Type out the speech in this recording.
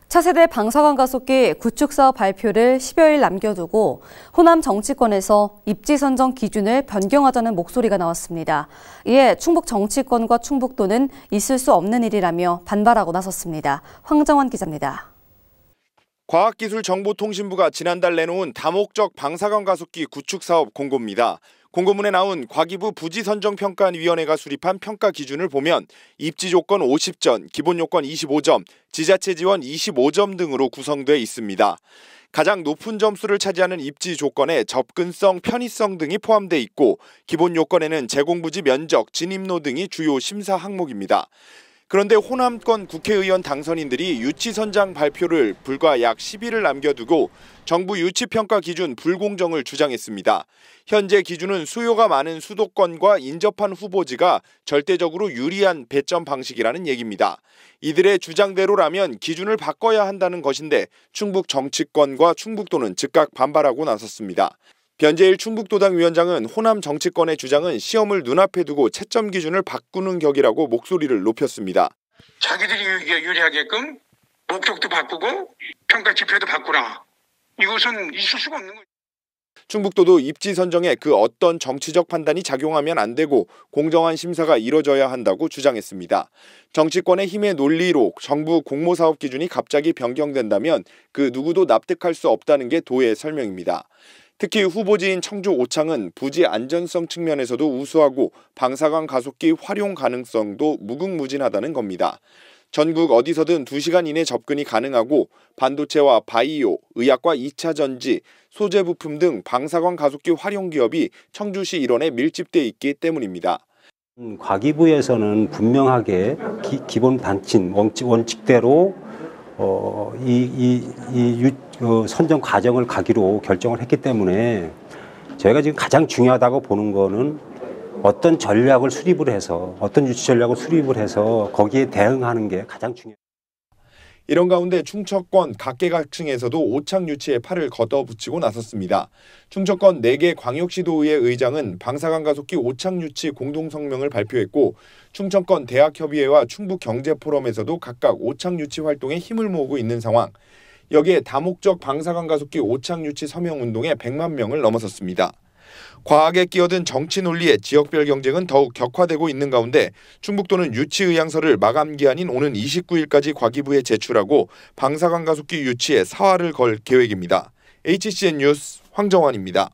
차세대 방사관 가속기 구축 사업 발표를 10여일 남겨두고 호남 정치권에서 입지 선정 기준을 변경하자는 목소리가 나왔습니다. 이에 충북 정치권과 충북도는 있을 수 없는 일이라며 반발하고 나섰습니다. 황정환 기자입니다. 과학기술정보통신부가 지난달 내놓은 다목적 방사관 가속기 구축 사업 공고입니다. 공고문에 나온 과기부 부지선정평가위원회가 수립한 평가 기준을 보면 입지 조건 50점, 기본 요건 25점, 지자체 지원 25점 등으로 구성돼 있습니다. 가장 높은 점수를 차지하는 입지 조건에 접근성, 편의성 등이 포함돼 있고 기본 요건에는 제공부지 면적, 진입로 등이 주요 심사 항목입니다. 그런데 호남권 국회의원 당선인들이 유치선정 발표를 불과 약 10일을 남겨두고 정부 유치평가 기준 불공정을 주장했습니다. 현재 기준은 수요가 많은 수도권과 인접한 후보지가 절대적으로 유리한 배점 방식이라는 얘기입니다. 이들의 주장대로라면 기준을 바꿔야 한다는 것인데 충북 정치권과 충북도는 즉각 반발하고 나섰습니다. 변재일 충북도당 위원장은 호남 정치권의 주장은 시험을 눈앞에 두고 채점 기준을 바꾸는 격이라고 목소리를 높였습니다. 자기들이 유리하게끔 목적도 바꾸고 평가 지표도 바꾸라. 이것은 있을 수가 없는 거죠. 충북도도 입지 선정에 그 어떤 정치적 판단이 작용하면 안 되고 공정한 심사가 이뤄져야 한다고 주장했습니다. 정치권의 힘의 논리로 정부 공모사업 기준이 갑자기 변경된다면 그 누구도 납득할 수 없다는 게 도의 설명입니다. 특히 후보지인 청주 오창은 부지 안전성 측면에서도 우수하고 방사관 가속기 활용 가능성도 무궁무진하다는 겁니다. 전국 어디서든 2시간 이내 접근이 가능하고 반도체와 바이오, 의약과 2차 전지, 소재 부품 등 방사관 가속기 활용 기업이 청주시 일원에 밀집돼 있기 때문입니다. 과기부에서는 분명하게 기본 단침 원칙대로 선정 과정을 가기로 결정을 했기 때문에 저희가 지금 가장 중요하다고 보는 거는 어떤 전략을 수립을 해서 어떤 유치 전략을 수립을 해서 거기에 대응하는 게 가장 중요합니다. 이런 가운데 충청권 각계각층에서도 오창 유치에 팔을 걷어붙이고 나섰습니다. 충청권 4개 광역시도의회 의장은 방사관 가속기 오창 유치 공동성명을 발표했고 충청권 대학협의회와 충북경제포럼에서도 각각 오창 유치 활동에 힘을 모으고 있는 상황. 여기에 다목적 방사관 가속기 오창 유치 서명 운동에 100만 명을 넘어섰습니다. 과학에 끼어든 정치 논리에 지역별 경쟁은 더욱 격화되고 있는 가운데 충북도는 유치 의향서를 마감 기한인 오는 29일까지 과기부에 제출하고 방사관 가속기 유치에 사활을 걸 계획입니다. HCN 뉴스 황정환입니다.